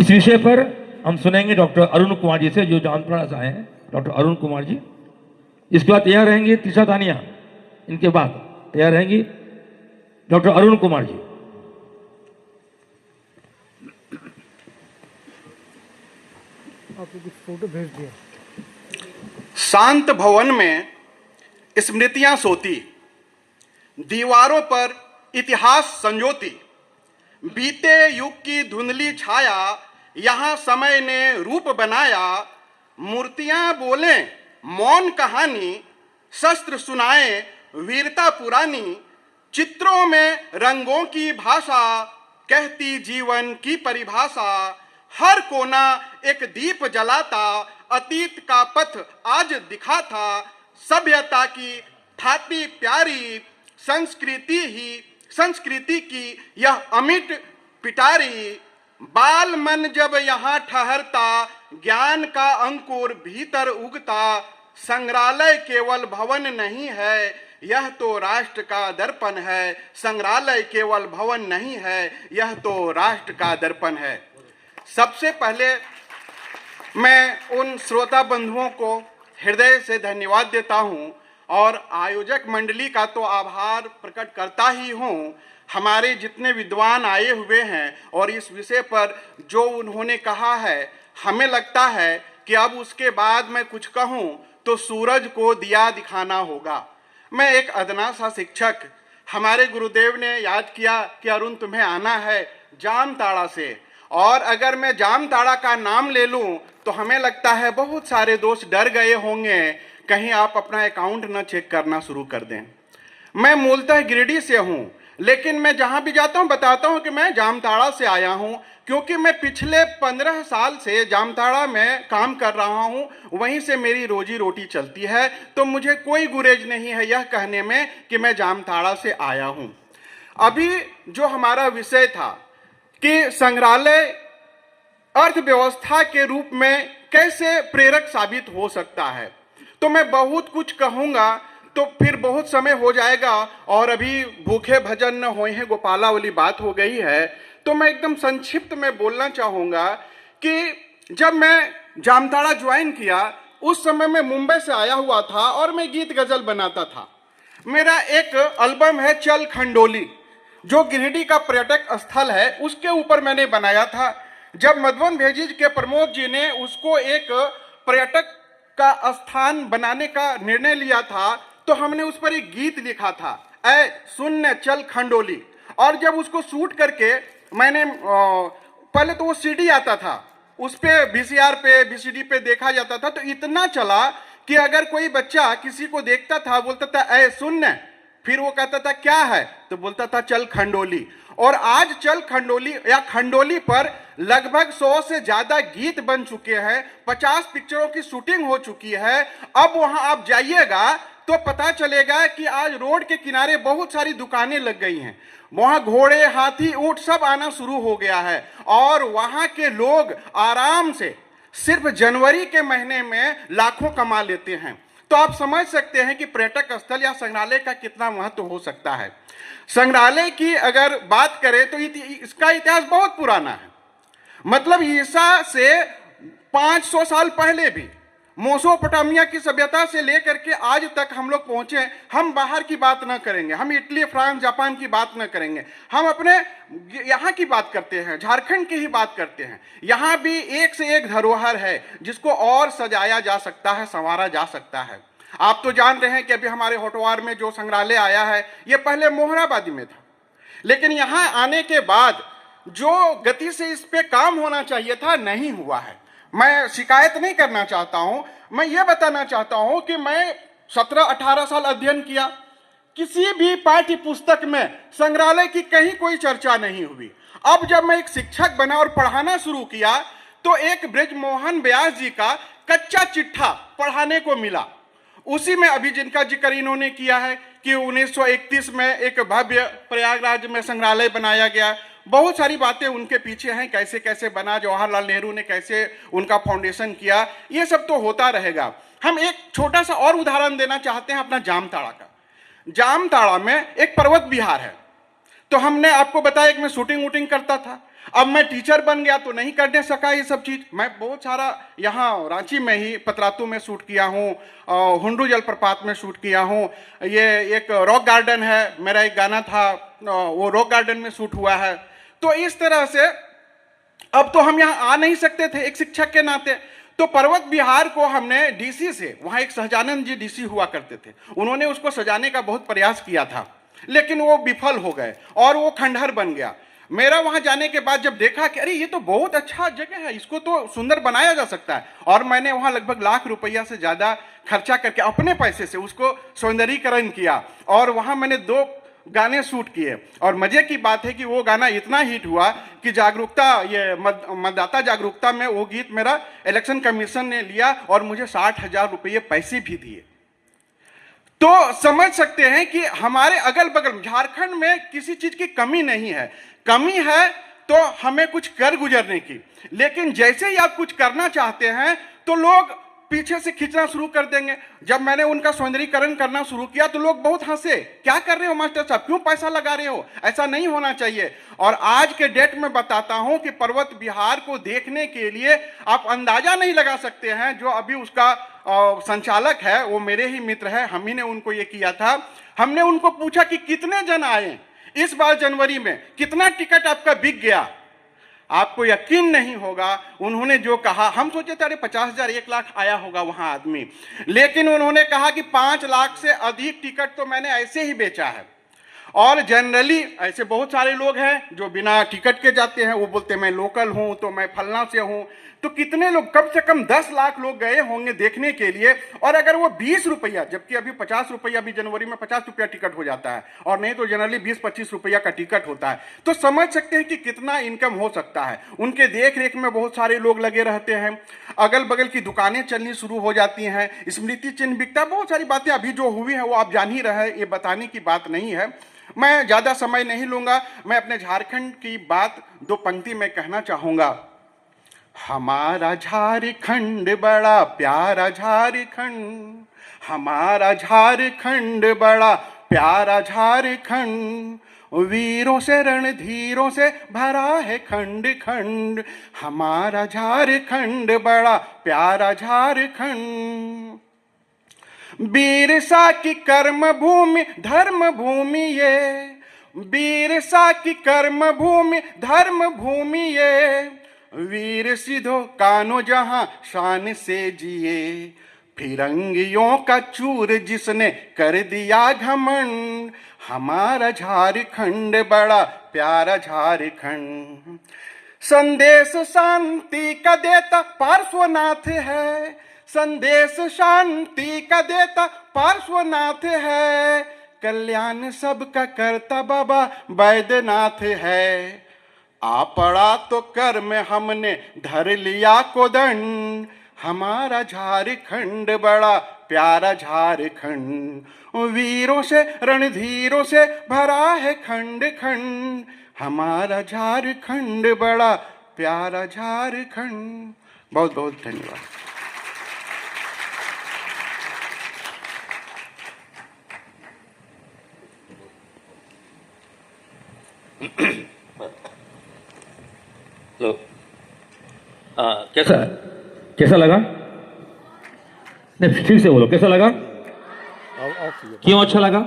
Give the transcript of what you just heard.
इस विषय पर हम सुनेंगे डॉक्टर अरुण कुमार जी से, जो जामताड़ा से आए हैं, डॉक्टर अरुण कुमार जी। इसके बाद तैयार रहेंगी त्रिशा तानिया, इनके बाद तैयार रहेंगी डॉक्टर अरुण कुमार जी। आपको कुछ फोटो भेज दिया। शांत भवन में स्मृतियां सोती, दीवारों पर इतिहास संजोती, बीते युग की धुंधली छाया यहाँ समय ने रूप बनाया। मूर्तियां बोले मौन कहानी, शस्त्र सुनाए वीरता पुरानी, चित्रों में रंगों की भाषा कहती जीवन की परिभाषा। हर कोना एक दीप जलाता, अतीत का पथ आज दिखाता। सभ्यता की ठाटी प्यारी, संस्कृति की यह अमिट पिटारी। बाल मन जब यहाँ ठहरता, ज्ञान का अंकुर भीतर उगता। संग्रहालय केवल भवन नहीं है, यह तो राष्ट्र का दर्पण है। संग्रहालय केवल भवन नहीं है, यह तो राष्ट्र का दर्पण है। सबसे पहले मैं उन श्रोता बंधुओं को हृदय से धन्यवाद देता हूं और आयोजक मंडली का तो आभार प्रकट करता ही हूं। हमारे जितने विद्वान आए हुए हैं और इस विषय पर जो उन्होंने कहा है, हमें लगता है कि अब उसके बाद मैं कुछ कहूं तो सूरज को दिया दिखाना होगा। मैं एक अदना सा शिक्षक, हमारे गुरुदेव ने याद किया कि अरुण तुम्हें आना है जामताड़ा से, और अगर मैं जामताड़ा का नाम ले लूं तो हमें लगता है बहुत सारे दोस्त डर गए होंगे कहीं आप अपना अकाउंट न चेक करना शुरू कर दें। मैं मूलतः गिरिडीह से हूं, लेकिन मैं जहां भी जाता हूं बताता हूं कि मैं जामताड़ा से आया हूं, क्योंकि मैं पिछले 15 साल से जामताड़ा में काम कर रहा हूं, वहीं से मेरी रोजी रोटी चलती है। तो मुझे कोई गुरेज नहीं है यह कहने में कि मैं जामताड़ा से आया हूं। अभी जो हमारा विषय था कि संग्रहालय अर्थव्यवस्था के रूप में कैसे प्रेरक साबित हो सकता है, तो मैं बहुत कुछ कहूँगा तो फिर बहुत समय हो जाएगा, और अभी भूखे भजन न होए हैं गोपाला वाली बात हो गई है। तो मैं एकदम संक्षिप्त में बोलना चाहूँगा कि जब मैं जामताड़ा ज्वाइन किया उस समय मैं मुंबई से आया हुआ था और मैं गीत गज़ल बनाता था। मेरा एक एल्बम है चल खंडोली, जो गिरिडीह का पर्यटक स्थल है, उसके ऊपर मैंने बनाया था। जब मधुबन भेजीज के प्रमोद जी ने उसको एक पर्यटक का स्थान बनाने का निर्णय लिया था, तो हमने उस पर एक गीत लिखा था, ऐ सुन चल खंडोली। और जब उसको शूट करके मैंने पहले तो वो सीडी आता था, उस पे वीसीआर पे वीसीडी पे देखा जाता था, तो इतना चला कि अगर कोई बच्चा किसी को देखता था बोलता था ऐ सुन, फिर वो कहता था क्या है, तो बोलता था चल खंडोली। और आज चल खंडोली या खंडोली पर लगभग 100 से ज्यादा गीत बन चुके हैं, 50 पिक्चरों की शूटिंग हो चुकी है। अब वहां आप जाइएगा तो पता चलेगा कि आज रोड के किनारे बहुत सारी दुकानें लग गई हैं, वहां घोड़े हाथी ऊंट सब आना शुरू हो गया है, और वहां के लोग आराम से सिर्फ जनवरी के महीने में लाखों कमा लेते हैं। तो आप समझ सकते हैं कि पर्यटक स्थल या संग्रहालय का कितना महत्व हो सकता है। संग्रहालय की अगर बात करें तो इसका इतिहास बहुत पुराना है, मतलब ईसा से 500 साल पहले भी मेसोपोटामिया की सभ्यता से लेकर के आज तक हम लोग पहुंचे। हम बाहर की बात ना करेंगे, हम इटली फ्रांस जापान की बात ना करेंगे, हम अपने यहाँ की बात करते हैं, झारखंड की ही बात करते हैं। यहाँ भी एक से एक धरोहर है जिसको और सजाया जा सकता है, संवारा जा सकता है। आप तो जान रहे हैं कि अभी हमारे होटवार में जो संग्रहालय आया है, ये पहले मोहराबादी में था, लेकिन यहाँ आने के बाद जो गति से इस पे काम होना चाहिए था नहीं हुआ है। मैं शिकायत नहीं करना चाहता हूं, मैं ये बताना चाहता हूं कि मैं 17-18 साल अध्ययन किया, किसी भी पाठ्य पुस्तक में संग्रहालय की कहीं कोई चर्चा नहीं हुई। अब जब मैं एक शिक्षक बना और पढ़ाना शुरू किया तो एक ब्रजमोहन व्यास जी का कच्चा चिट्ठा पढ़ाने को मिला। उसी में अभी जिनका जिक्र इन्होंने किया है कि 1931 में एक भव्य प्रयागराज में संग्रहालय बनाया गया, बहुत सारी बातें उनके पीछे हैं, कैसे कैसे बना, जवाहरलाल नेहरू ने कैसे उनका फाउंडेशन किया, ये सब तो होता रहेगा। हम एक छोटा सा और उदाहरण देना चाहते हैं अपना जामताड़ा का। जामताड़ा में एक पर्वत विहार है, तो हमने आपको बताया कि मैं शूटिंग वूटिंग करता था। अब मैं टीचर बन गया तो नहीं करने सका ये सब चीज। मैं बहुत सारा यहाँ रांची में ही पतरातू में शूट किया हूँ, हुंडू जलप्रपात में शूट किया हूँ, ये एक रॉक गार्डन है, मेरा एक गाना था वो रॉक गार्डन में शूट हुआ है। तो इस तरह से अब तो हम यहाँ आ नहीं सकते थे एक शिक्षक के नाते, तो पर्वत विहार को हमने डीसी से, वहाँ एक सहजानंद जी डीसी हुआ करते थे, उन्होंने उसको सजाने का बहुत प्रयास किया था, लेकिन वो विफल हो गए और वो खंडहर बन गया। मेरा वहां जाने के बाद जब देखा कि अरे ये तो बहुत अच्छा जगह है, इसको तो सुंदर बनाया जा सकता है, और मैंने वहां लगभग ₹1,00,000 से ज्यादा खर्चा करके अपने पैसे से उसको सौंदर्यीकरण किया, और वहां मैंने 2 गाने शूट किए। और मजे की बात है कि वो गाना इतना हिट हुआ कि जागरूकता, ये मतदाता जागरूकता में वो गीत मेरा इलेक्शन कमीशन ने लिया और मुझे ₹60,000 पैसे भी दिए। तो समझ सकते हैं कि हमारे अगल बगल झारखंड में किसी चीज की कमी नहीं है, कमी है तो हमें कुछ कर गुजरने की, लेकिन जैसे ही आप कुछ करना चाहते हैं तो लोग पीछे से खींचना शुरू कर देंगे। जब मैंने उनका सौंदर्यीकरण करना शुरू किया तो लोग बहुत हंसे, क्या कर रहे हो मास्टर साहब, क्यों पैसा लगा रहे हो, ऐसा नहीं होना चाहिए। और आज के डेट में बताता हूं कि पर्वत विहार को देखने के लिए आप अंदाजा नहीं लगा सकते हैं। जो अभी उसका संचालक है वो मेरे ही मित्र है, हम ही ने उनको ये किया था। हमने उनको पूछा कि कितने जन आए इस बार जनवरी में, कितना टिकट आपका बिक गया। आपको यकीन नहीं होगा उन्होंने जो कहा, हम सोचे थे अरे 50,000 1 लाख आया होगा वहां आदमी, लेकिन उन्होंने कहा कि 5 लाख से अधिक टिकट तो मैंने ऐसे ही बेचा है। और जनरली ऐसे बहुत सारे लोग हैं जो बिना टिकट के जाते हैं, वो बोलते हैं मैं लोकल हूं तो मैं फलना से हूं। तो कितने लोग, कम से कम 10 लाख लोग गए होंगे देखने के लिए। और अगर वो 20 रुपया, जबकि अभी 50 रुपया, अभी जनवरी में 50 रुपया टिकट हो जाता है, और नहीं तो जनरली 20-25 रुपया का टिकट होता है, तो समझ सकते हैं कि कितना इनकम हो सकता है। उनके देख रेख में बहुत सारे लोग लगे रहते हैं, अगल बगल की दुकानें चलनी शुरू हो जाती हैं, स्मृति चिन्ह बिकता, बहुत सारी बातें अभी जो हुई हैं वो आप जान ही रहे, ये बताने की बात नहीं है। मैं ज्यादा समय नहीं लूंगा, मैं अपने झारखंड की बात 2 पंक्ति में कहना चाहूंगा। हमारा झारखंड बड़ा प्यारा झारखंड, हमारा झारखंड बड़ा प्यारा झारखंड, वीरों से रणधीरों से भरा है खंड खंड, हमारा झारखंड बड़ा प्यारा झारखंड। बिरसा की कर्म भूमि धर्म भूमि ये, बिरसा की कर्म भूमि धर्म भूमि ये, वीर सिधो कानो जहां शान से जिए, फिरंगियों का चूर जिसने कर दिया घमंड, हमारा झारखंड बड़ा प्यारा झारखंड। संदेश शांति का देता पार्श्वनाथ है, संदेश शांति का देता पार्श्वनाथ है, कल्याण सबका करता बाबा वैद्यनाथ है। आ पड़ा तो कर में हमने धर लिया कोदंड, हमारा झारखंड बड़ा प्यारा झारखंड, वीरों से रणधीरों से भरा है खंड खंड, हमारा झारखंड बड़ा प्यारा झारखंड। बहुत बहुत धन्यवाद। हेलो, कैसा कैसा लगा? नहीं, ठीक से बोलो, कैसा लगा? क्यों अच्छा लगा?